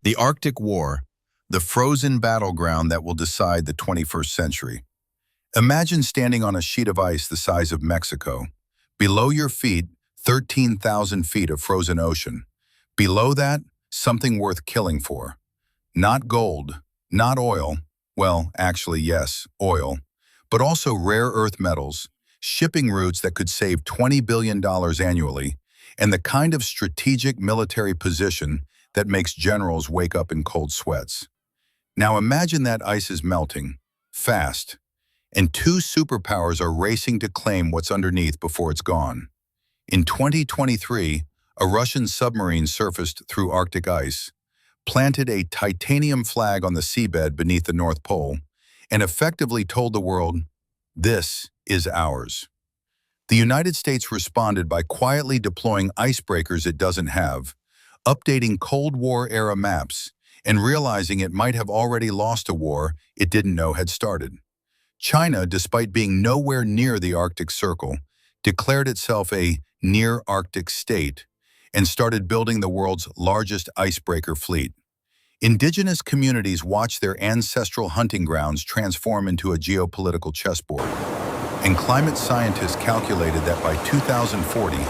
The Arctic War, the frozen battleground that will decide the 21st century. Imagine standing on a sheet of ice the size of Mexico. Below your feet, 13,000 feet of frozen ocean. Below that, something worth killing for. Not gold, not oil, well, actually yes, oil, but also rare earth metals, shipping routes that could save $20 billion annually, and the kind of strategic military position that makes generals wake up in cold sweats. Now imagine that ice is melting, fast, and two superpowers are racing to claim what's underneath before it's gone. In 2023, a Russian submarine surfaced through Arctic ice, planted a titanium flag on the seabed beneath the North Pole, and effectively told the world, "This is ours." The United States responded by quietly deploying icebreakers it doesn't have, updating Cold War-era maps, and realizing it might have already lost a war it didn't know had started. China, despite being nowhere near the Arctic Circle, declared itself a near-Arctic state and started building the world's largest icebreaker fleet. Indigenous communities watched their ancestral hunting grounds transform into a geopolitical chessboard. And climate scientists calculated that by 2040,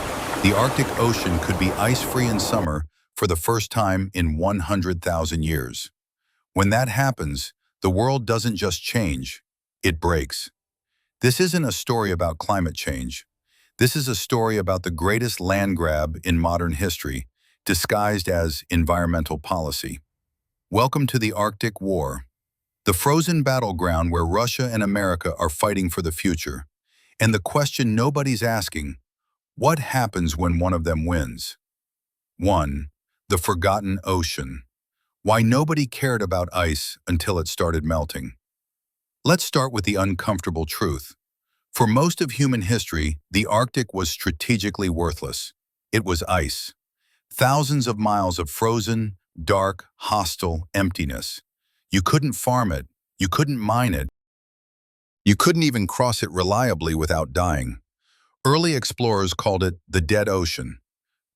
the Arctic Ocean could be ice-free in summer for the first time in 100,000 years. When that happens, the world doesn't just change, it breaks. This isn't a story about climate change. This is a story about the greatest land grab in modern history, disguised as environmental policy. Welcome to the Arctic War, the frozen battleground where Russia and America are fighting for the future. And the question nobody's asking, what happens when one of them wins? 1. The forgotten ocean. Why nobody cared about ice until it started melting. Let's start with the uncomfortable truth. For most of human history, the Arctic was strategically worthless. It was ice. Thousands of miles of frozen, dark, hostile emptiness. You couldn't farm it. You couldn't mine it. You couldn't even cross it reliably without dying. Early explorers called it the Dead Ocean.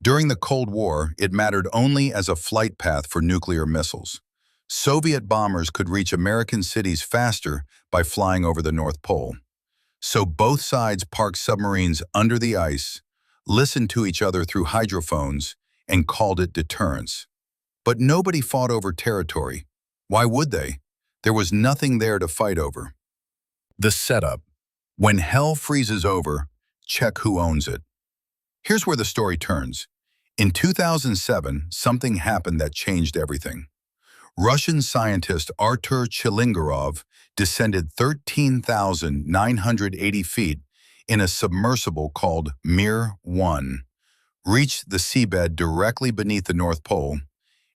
During the Cold War, it mattered only as a flight path for nuclear missiles. Soviet bombers could reach American cities faster by flying over the North Pole. So both sides parked submarines under the ice, listened to each other through hydrophones, and called it deterrence. But nobody fought over territory. Why would they? There was nothing there to fight over. The setup. When hell freezes over, check who owns it. Here's where the story turns. In 2007, something happened that changed everything. Russian scientist Artur Chilingirov descended 13,980 feet in a submersible called Mir-1, reached the seabed directly beneath the North Pole,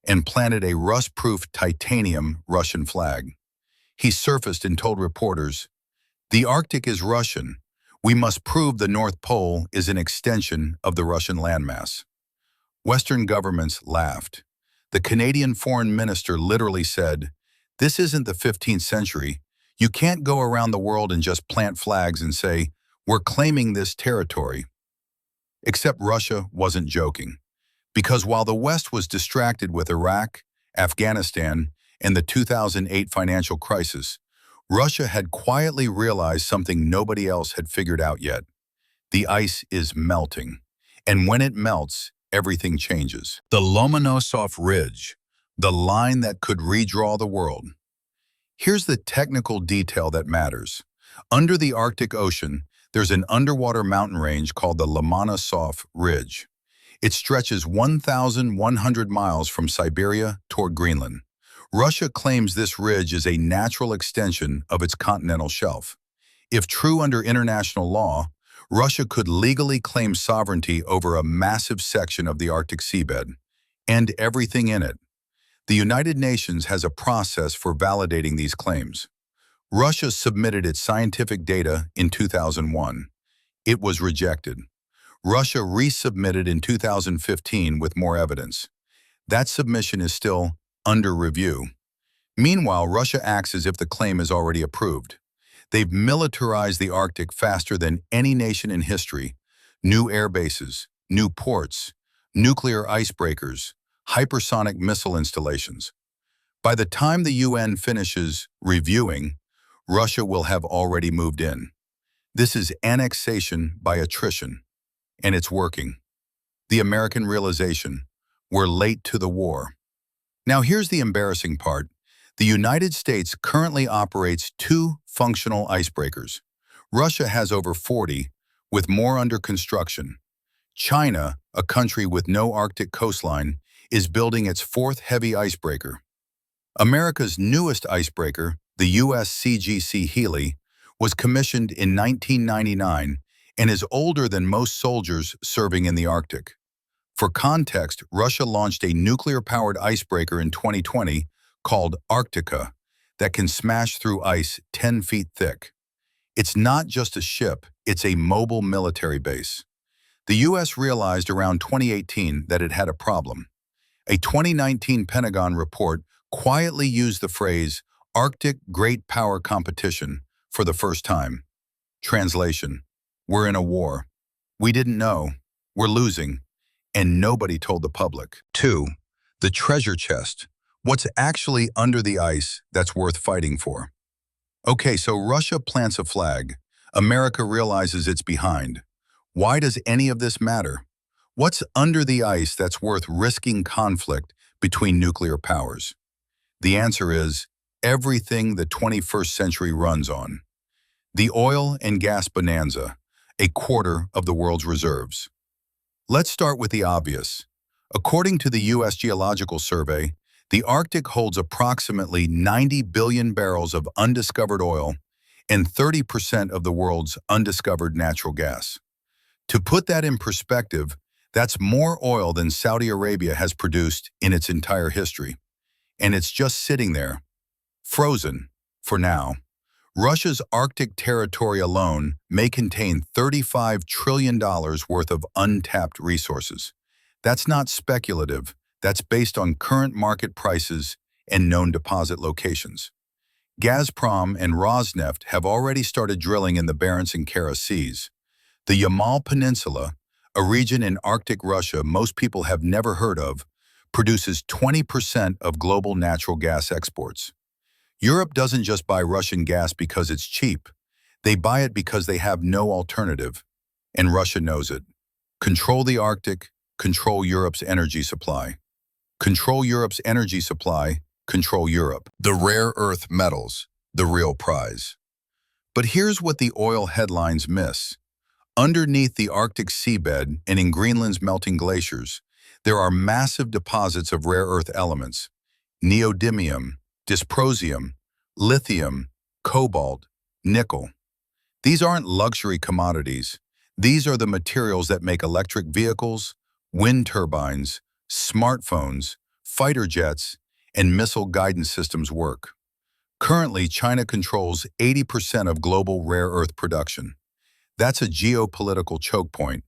and planted a rust-proof titanium Russian flag. He surfaced and told reporters, "The Arctic is Russian. We must prove the North Pole is an extension of the Russian landmass." Western governments laughed. The Canadian foreign minister literally said, "This isn't the 15th century. You can't go around the world and just plant flags and say, 'We're claiming this territory.'" Except Russia wasn't joking. Because while the West was distracted with Iraq, Afghanistan, and the 2008 financial crisis, Russia had quietly realized something nobody else had figured out yet. The ice is melting. And when it melts, everything changes. The Lomonosov Ridge, the line that could redraw the world. Here's the technical detail that matters. Under the Arctic Ocean, there's an underwater mountain range called the Lomonosov Ridge. It stretches 1,100 miles from Siberia toward Greenland. Russia claims this ridge is a natural extension of its continental shelf. If true under international law, Russia could legally claim sovereignty over a massive section of the Arctic seabed, and everything in it. The United Nations has a process for validating these claims. Russia submitted its scientific data in 2001. It was rejected. Russia resubmitted in 2015 with more evidence. That submission is still under review. Meanwhile, Russia acts as if the claim is already approved. They've militarized the Arctic faster than any nation in history. New air bases, new ports, nuclear icebreakers, hypersonic missile installations. By the time the UN finishes reviewing, Russia will have already moved in. This is annexation by attrition, and it's working. The American realization: we're late to the war. Now here's the embarrassing part. The United States currently operates 2 functional icebreakers. Russia has over 40, with more under construction. China, a country with no Arctic coastline, is building its 4th heavy icebreaker. America's newest icebreaker, the USCGC Healy, was commissioned in 1999 and is older than most soldiers serving in the Arctic. For context, Russia launched a nuclear-powered icebreaker in 2020 called Arctica that can smash through ice 10 feet thick. It's not just a ship, it's a mobile military base. The U.S. realized around 2018 that it had a problem. A 2019 Pentagon report quietly used the phrase Arctic Great Power Competition for the first time. Translation: we're in a war. We didn't know. We're losing. And nobody told the public. 2. The treasure chest. What's actually under the ice that's worth fighting for? Okay, so Russia plants a flag. America realizes it's behind. Why does any of this matter? What's under the ice that's worth risking conflict between nuclear powers? The answer is everything the 21st century runs on. The oil and gas bonanza, a quarter of the world's reserves. Let's start with the obvious. According to the U.S. Geological Survey, the Arctic holds approximately 90 billion barrels of undiscovered oil and 30% of the world's undiscovered natural gas. To put that in perspective, that's more oil than Saudi Arabia has produced in its entire history. And it's just sitting there, frozen, for now. Russia's Arctic territory alone may contain $35 trillion worth of untapped resources. That's not speculative. That's based on current market prices and known deposit locations. Gazprom and Rosneft have already started drilling in the Barents and Kara Seas. The Yamal Peninsula, a region in Arctic Russia most people have never heard of, produces 20% of global natural gas exports. Europe doesn't just buy Russian gas because it's cheap. They buy it because they have no alternative. And Russia knows it. Control the Arctic, control Europe's energy supply. Control Europe's energy supply, control Europe. The rare earth metals, the real prize. But here's what the oil headlines miss. Underneath the Arctic seabed and in Greenland's melting glaciers, there are massive deposits of rare earth elements: neodymium, dysprosium, lithium, cobalt, nickel. These aren't luxury commodities. These are the materials that make electric vehicles, wind turbines, smartphones, fighter jets, and missile guidance systems work. Currently, China controls 80% of global rare earth production. That's a geopolitical choke point.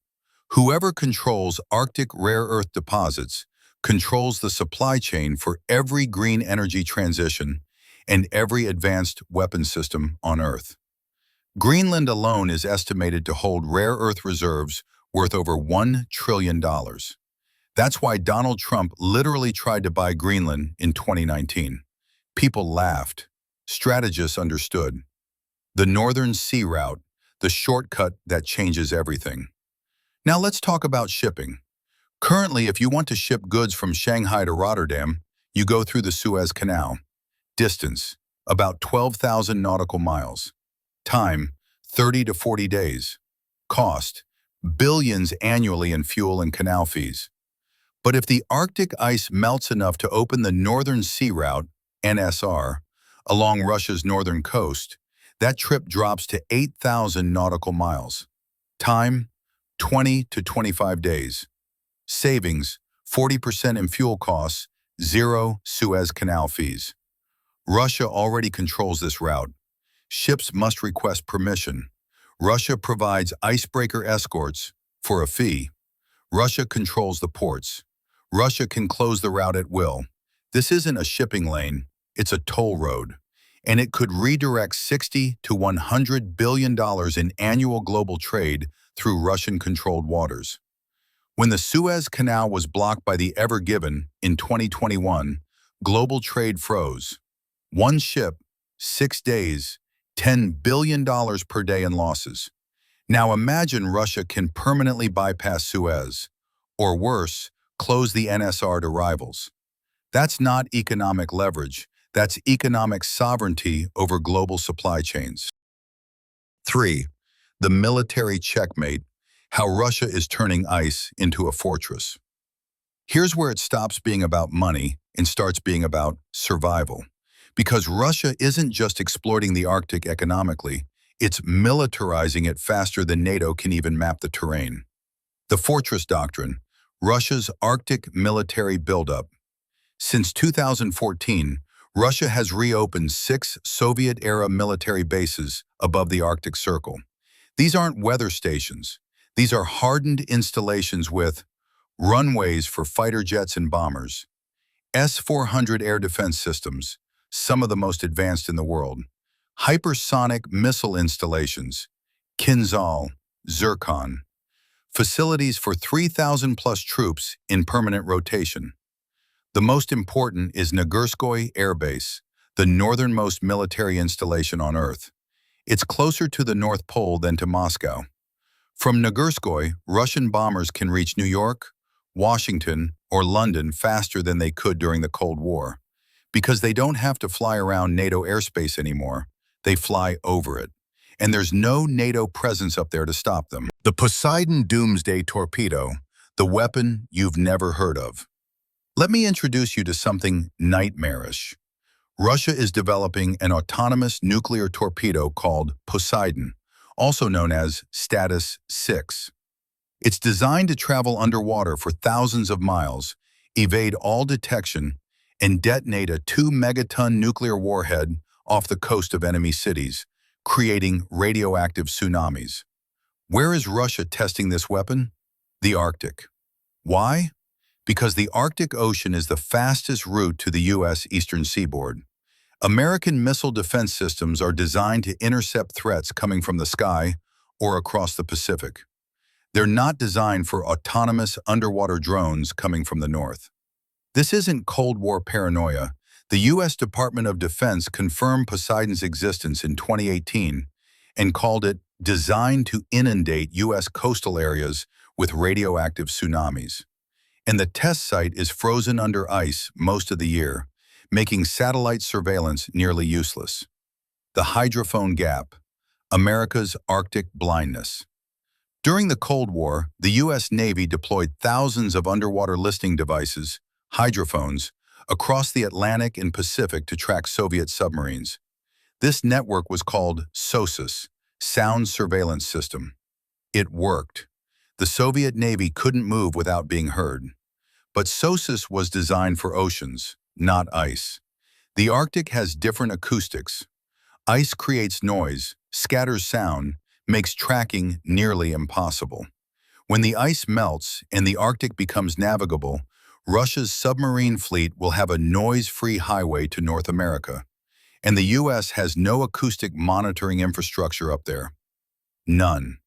Whoever controls Arctic rare earth deposits controls the supply chain for every green energy transition and every advanced weapon system on Earth. Greenland alone is estimated to hold rare earth reserves worth over $1 trillion. That's why Donald Trump literally tried to buy Greenland in 2019. People laughed. Strategists understood. The Northern Sea Route, the shortcut that changes everything. Now let's talk about shipping. Currently, if you want to ship goods from Shanghai to Rotterdam, you go through the Suez Canal. Distance, about 12,000 nautical miles. Time, 30 to 40 days. Cost, billions annually in fuel and canal fees. But if the Arctic ice melts enough to open the Northern Sea Route, NSR, along Russia's northern coast, that trip drops to 8,000 nautical miles. Time, 20 to 25 days. Savings, 40% in fuel costs, 0 Suez Canal fees. Russia already controls this route. Ships must request permission. Russia provides icebreaker escorts for a fee. Russia controls the ports. Russia can close the route at will. This isn't a shipping lane, it's a toll road. And it could redirect $60 to $100 billion in annual global trade through Russian-controlled waters. When the Suez Canal was blocked by the Ever Given in 2021, global trade froze. One ship, 6 days, $10 billion per day in losses. Now imagine Russia can permanently bypass Suez, or worse, close the NSR to rivals. That's not economic leverage, that's economic sovereignty over global supply chains. 3. The military checkmate, how Russia is turning ice into a fortress. Here's where it stops being about money and starts being about survival. Because Russia isn't just exploiting the Arctic economically, it's militarizing it faster than NATO can even map the terrain. The Fortress Doctrine, Russia's Arctic military buildup. Since 2014, Russia has reopened 6 Soviet-era military bases above the Arctic Circle. These aren't weather stations. These are hardened installations with runways for fighter jets and bombers, S-400 air defense systems, some of the most advanced in the world, hypersonic missile installations, Kinzhal, Zircon, facilities for 3,000-plus troops in permanent rotation. The most important is Nagurskoye Air Base, the northernmost military installation on Earth. It's closer to the North Pole than to Moscow. From Nagurskoye, Russian bombers can reach New York, Washington, or London faster than they could during the Cold War. Because they don't have to fly around NATO airspace anymore, they fly over it. And there's no NATO presence up there to stop them. The Poseidon Doomsday Torpedo, the weapon you've never heard of. Let me introduce you to something nightmarish. Russia is developing an autonomous nuclear torpedo called Poseidon, also known as Status 6. It's designed to travel underwater for thousands of miles, evade all detection, and detonate a 2-megaton nuclear warhead off the coast of enemy cities, creating radioactive tsunamis. Where is Russia testing this weapon? The Arctic. Why? Because the Arctic Ocean is the fastest route to the U.S. eastern seaboard. American missile defense systems are designed to intercept threats coming from the sky or across the Pacific. They're not designed for autonomous underwater drones coming from the north. This isn't Cold War paranoia. The U.S. Department of Defense confirmed Poseidon's existence in 2018 and called it designed to inundate U.S. coastal areas with radioactive tsunamis. And the test site is frozen under ice most of the year, making satellite surveillance nearly useless. The hydrophone gap, America's Arctic blindness. During the Cold War, the U.S. Navy deployed thousands of underwater listening devices, hydrophones, across the Atlantic and Pacific to track Soviet submarines. This network was called SOSUS, Sound Surveillance System. It worked. The Soviet Navy couldn't move without being heard. But SOSUS was designed for oceans, not ice. The Arctic has different acoustics. Ice creates noise, scatters sound, makes tracking nearly impossible. When the ice melts and the Arctic becomes navigable, Russia's submarine fleet will have a noise-free highway to North America. And the U.S. has no acoustic monitoring infrastructure up there. None.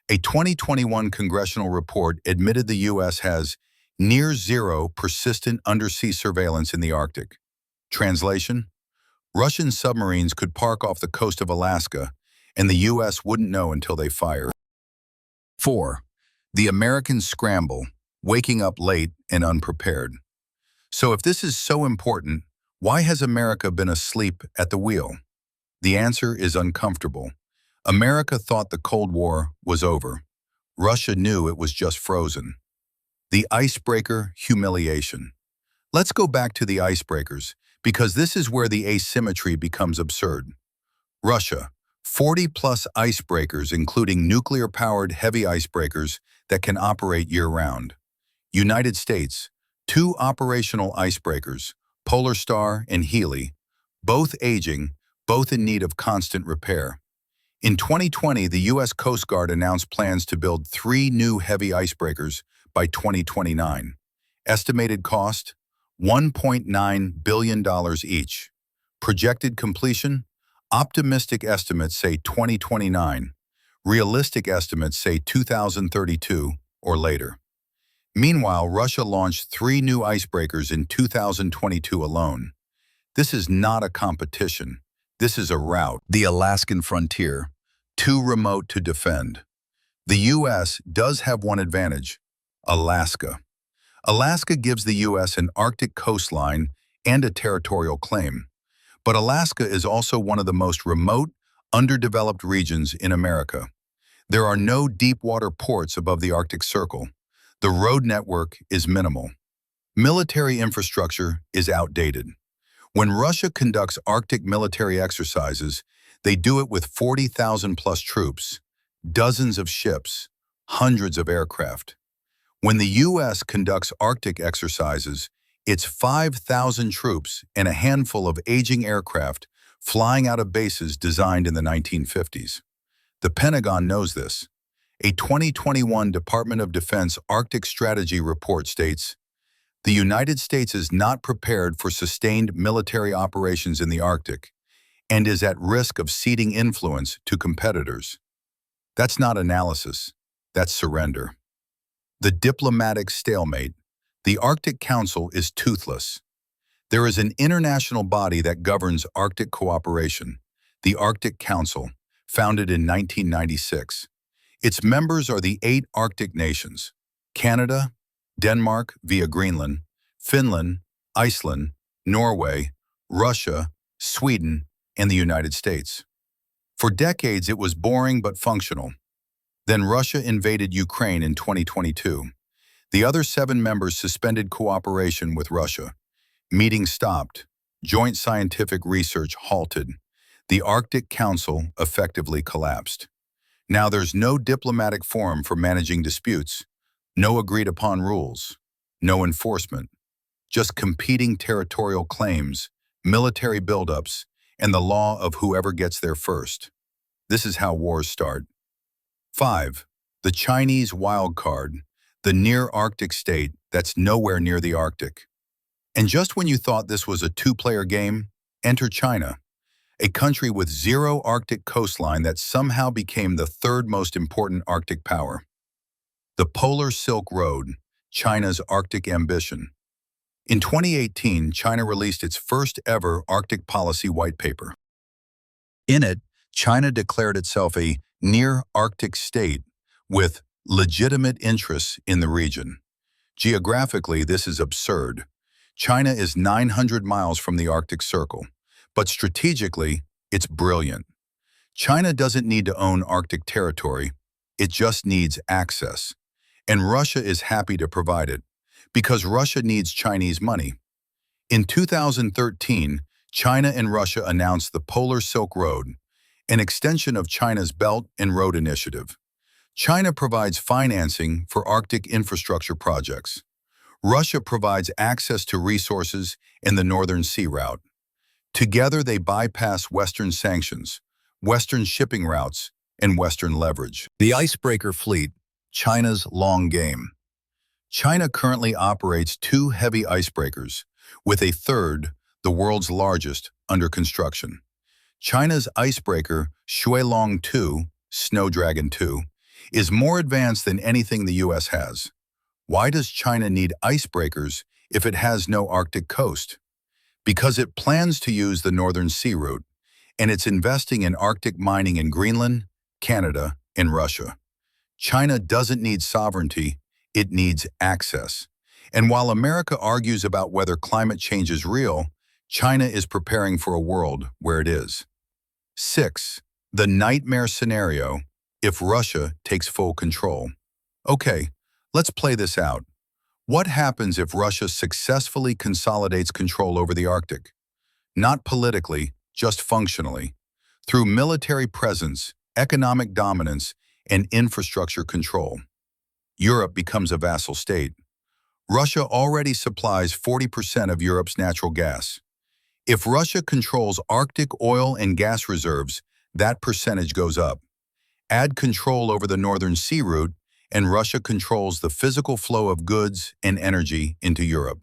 A 2021 congressional report admitted the U.S. has near-zero persistent undersea surveillance in the Arctic. Translation: Russian submarines could park off the coast of Alaska, and the U.S. wouldn't know until they fire. 4. The American scramble, waking up late and unprepared. So if this is so important, why has America been asleep at the wheel? The answer is uncomfortable. America thought the Cold War was over. Russia knew it was just frozen. The icebreaker humiliation. Let's go back to the icebreakers, because this is where the asymmetry becomes absurd. Russia, 40-plus icebreakers, including nuclear-powered heavy icebreakers that can operate year-round. United States, 2 operational icebreakers, Polar Star and Healy, both aging, both in need of constant repair. In 2020, the U.S. Coast Guard announced plans to build 3 new heavy icebreakers by 2029. Estimated cost, $1.9 billion each. Projected completion, optimistic estimates say 2029. Realistic estimates say 2032 or later. Meanwhile, Russia launched 3 new icebreakers in 2022 alone. This is not a competition. This is a route. The Alaskan frontier, too remote to defend. The U.S. does have one advantage: Alaska. Alaska gives the U.S. an Arctic coastline and a territorial claim. But Alaska is also one of the most remote, underdeveloped regions in America. There are no deep-water ports above the Arctic Circle. The road network is minimal. Military infrastructure is outdated. When Russia conducts Arctic military exercises, they do it with 40,000-plus troops, dozens of ships, hundreds of aircraft. When the U.S. conducts Arctic exercises, it's 5,000 troops and a handful of aging aircraft flying out of bases designed in the 1950s. The Pentagon knows this. A 2021 Department of Defense Arctic Strategy report states, "The United States is not prepared for sustained military operations in the Arctic and is at risk of ceding influence to competitors." That's not analysis, that's surrender. The diplomatic stalemate. The Arctic Council is toothless. There is an international body that governs Arctic cooperation, the Arctic Council, founded in 1996. Its members are the 8 Arctic nations: Canada, Denmark via Greenland, Finland, Iceland, Norway, Russia, Sweden, and the United States. For decades, it was boring but functional. Then Russia invaded Ukraine in 2022. The other 7 members suspended cooperation with Russia. Meetings stopped. Joint scientific research halted. The Arctic Council effectively collapsed. Now there's no diplomatic forum for managing disputes, no agreed-upon rules, no enforcement, just competing territorial claims, military buildups, and the law of whoever gets there first. This is how wars start. 5. The Chinese wild card, the near-Arctic state that's nowhere near the Arctic. And just when you thought this was a 2-player game, enter China, a country with 0 Arctic coastline that somehow became the 3rd most important Arctic power. The Polar Silk Road, China's Arctic ambition. In 2018, China released its first ever Arctic policy white paper. In it, China declared itself a near-Arctic state with legitimate interests in the region. Geographically, this is absurd. China is 900 miles from the Arctic Circle, but strategically, it's brilliant. China doesn't need to own Arctic territory, it just needs access. And Russia is happy to provide it, because Russia needs Chinese money. In 2013, China and Russia announced the Polar Silk Road, an extension of China's Belt and Road Initiative. China provides financing for Arctic infrastructure projects. Russia provides access to resources in the Northern Sea Route. Together, they bypass Western sanctions, Western shipping routes, and Western leverage. The icebreaker fleet, China's long game. China currently operates 2 heavy icebreakers, with a 3rd, the world's largest, under construction. China's icebreaker Shuilong 2, Snow Dragon 2, is more advanced than anything the U.S. has. Why does China need icebreakers if it has no Arctic coast? Because it plans to use the Northern Sea Route, and it's investing in Arctic mining in Greenland, Canada, and Russia. China doesn't need sovereignty, it needs access. And while America argues about whether climate change is real, China is preparing for a world where it is. 6. The nightmare scenario, if Russia takes full control. Okay, let's play this out. What happens if Russia successfully consolidates control over the Arctic? Not politically, just functionally. Through military presence, economic dominance, and infrastructure control. Europe becomes a vassal state. Russia already supplies 40% of Europe's natural gas. If Russia controls Arctic oil and gas reserves, that percentage goes up. Add control over the Northern Sea Route, and Russia controls the physical flow of goods and energy into Europe.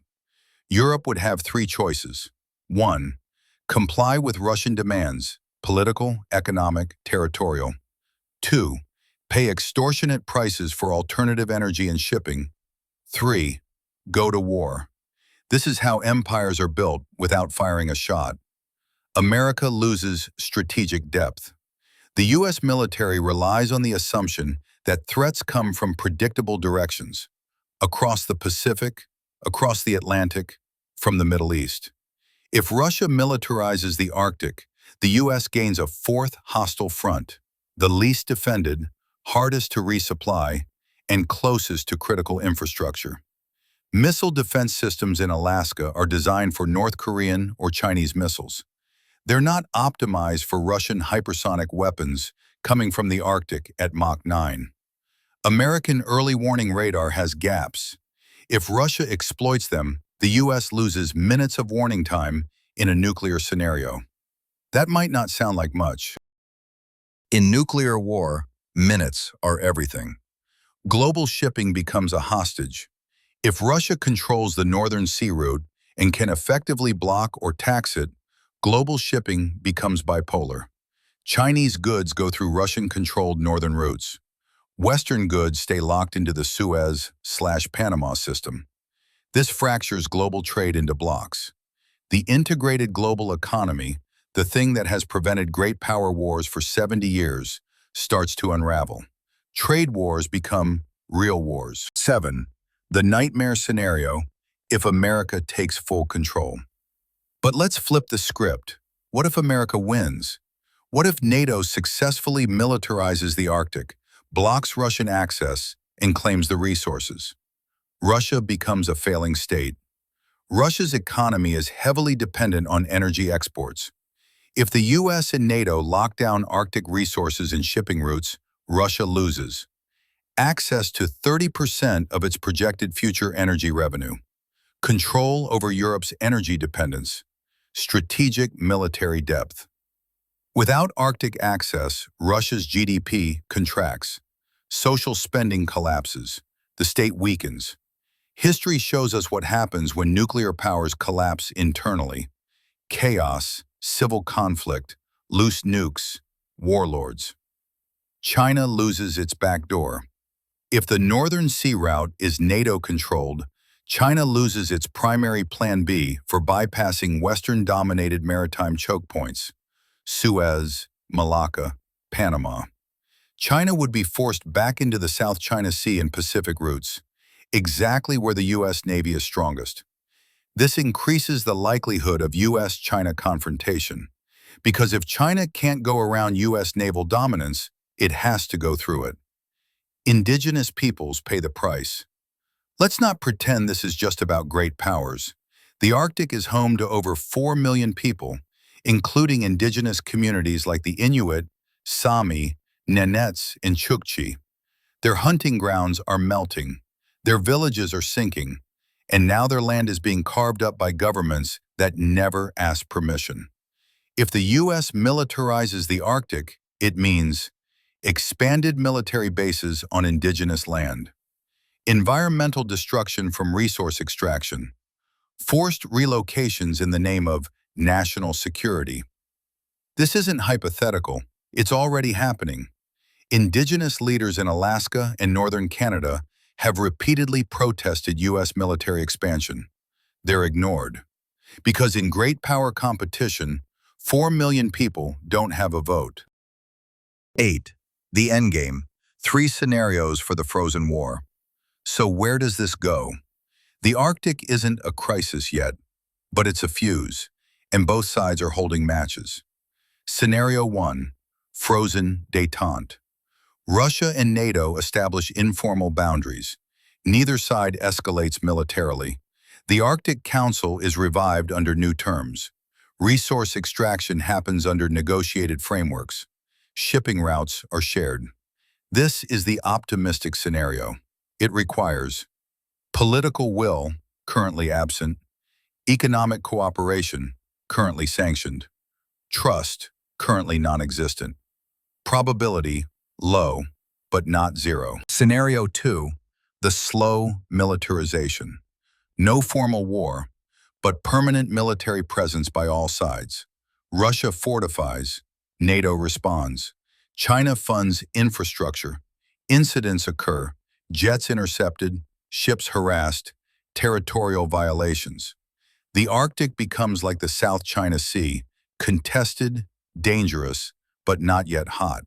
Europe would have 3 choices. 1. Comply with Russian demands, political, economic, territorial. 2. Pay extortionate prices for alternative energy and shipping. 3. Go to war. This is how empires are built without firing a shot. America loses strategic depth. The U.S. military relies on the assumption that threats come from predictable directions, across the Pacific, across the Atlantic, from the Middle East. If Russia militarizes the Arctic, the U.S. gains a fourth hostile front, the least defended, hardest to resupply, and closest to critical infrastructure. Missile defense systems in Alaska are designed for North Korean or Chinese missiles. They're not optimized for Russian hypersonic weapons coming from the Arctic at Mach 9. American early warning radar has gaps. If Russia exploits them, the U.S. loses minutes of warning time in a nuclear scenario. That might not sound like much. In nuclear war, minutes are everything. Global shipping becomes a hostage. If Russia controls the northern sea route and can effectively block or tax it, global shipping becomes bipolar. Chinese goods go through Russian-controlled northern routes. Western goods stay locked into the Suez/Panama system. This fractures global trade into blocks. The integrated global economy, the thing that has prevented great power wars for 70 years, starts to unravel. Trade wars become real wars. 7. The nightmare scenario, if America takes full control. But let's flip the script. What if America wins? What if NATO successfully militarizes the Arctic, blocks Russian access, and claims the resources? Russia becomes a failing state. Russia's economy is heavily dependent on energy exports. If the U.S. and NATO lock down Arctic resources and shipping routes, Russia loses access to 30% of its projected future energy revenue, control over Europe's energy dependence, strategic military depth. Without Arctic access, Russia's GDP contracts, social spending collapses, the state weakens. History shows us what happens when nuclear powers collapse internally. Chaos, civil conflict, loose nukes, warlords. China loses its backdoor. If the Northern Sea Route is NATO-controlled, China loses its primary Plan B for bypassing Western-dominated maritime choke points, Suez, Malacca, Panama. China would be forced back into the South China Sea and Pacific routes, exactly where the U.S. Navy is strongest. This increases the likelihood of U.S.-China confrontation, because if China can't go around U.S. naval dominance, it has to go through it. Indigenous peoples pay the price. Let's not pretend this is just about great powers. The Arctic is home to over 4 million people, including indigenous communities like the Inuit, Sami, Nenets, and Chukchi. Their hunting grounds are melting, their villages are sinking, and now their land is being carved up by governments that never asked permission. If the U.S. militarizes the Arctic, it means expanded military bases on indigenous land, environmental destruction from resource extraction, forced relocations in the name of national security. This isn't hypothetical, it's already happening. Indigenous leaders in Alaska and northern Canada have repeatedly protested U.S. military expansion. They're ignored. Because in great power competition, 4 million people don't have a vote. 8. The endgame. 3 scenarios for the frozen war. So where does this go? The Arctic isn't a crisis yet, but it's a fuse, and both sides are holding matches. Scenario 1. Frozen détente. Russia and NATO establish informal boundaries. Neither side escalates militarily. The Arctic Council is revived under new terms. Resource extraction happens under negotiated frameworks. Shipping routes are shared. This is the optimistic scenario. It requires political will, currently absent, economic cooperation, currently sanctioned, trust, currently non-existent, probability, low, but not zero. Scenario 2, the slow militarization. No formal war, but permanent military presence by all sides. Russia fortifies, NATO responds. China funds infrastructure. Incidents occur, jets intercepted, ships harassed, territorial violations. The Arctic becomes like the South China Sea, contested, dangerous, but not yet hot.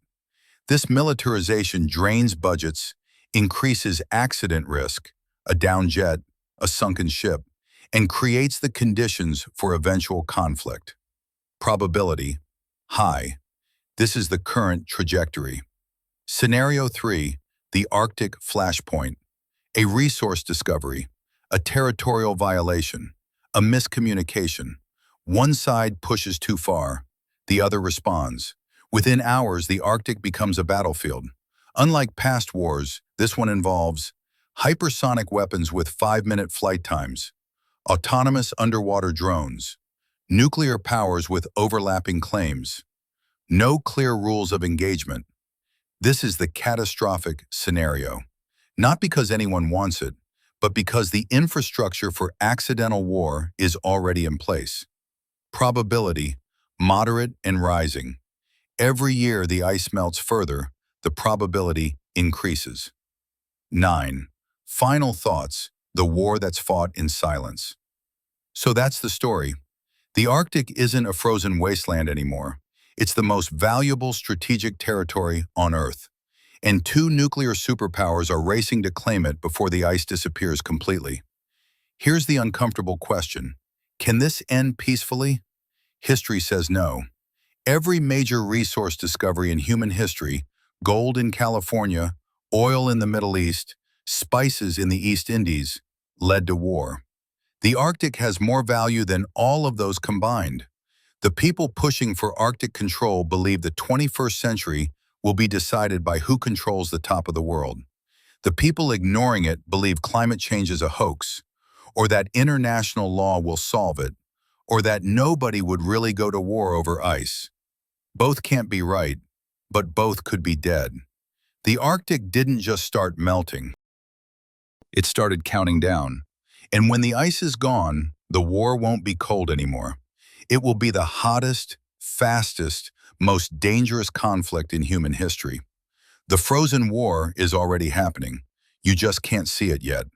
This militarization drains budgets, increases accident risk, a downed jet, a sunken ship, and creates the conditions for eventual conflict. Probability, high. This is the current trajectory. Scenario 3, the Arctic flashpoint. A resource discovery, a territorial violation, a miscommunication. One side pushes too far, the other responds. Within hours, the Arctic becomes a battlefield. Unlike past wars, this one involves hypersonic weapons with 5-minute flight times, autonomous underwater drones, nuclear powers with overlapping claims, no clear rules of engagement. This is the catastrophic scenario. Not because anyone wants it, but because the infrastructure for accidental war is already in place. Probability, moderate and rising. Every year the ice melts further, the probability increases. 9. Final thoughts, the war that's fought in silence. So that's the story. The Arctic isn't a frozen wasteland anymore. It's the most valuable strategic territory on Earth. And two nuclear superpowers are racing to claim it before the ice disappears completely. Here's the uncomfortable question. Can this end peacefully? History says no. Every major resource discovery in human history, gold in California, oil in the Middle East, spices in the East Indies, led to war. The Arctic has more value than all of those combined. The people pushing for Arctic control believe the 21st century will be decided by who controls the top of the world. The people ignoring it believe climate change is a hoax, or that international law will solve it, or that nobody would really go to war over ice. Both can't be right, but both could be dead. The Arctic didn't just start melting. It started counting down. And when the ice is gone, the war won't be cold anymore. It will be the hottest, fastest, most dangerous conflict in human history. The frozen war is already happening. You just can't see it yet.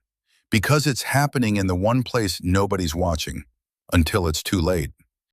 Because it's happening in the one place nobody's watching, until it's too late.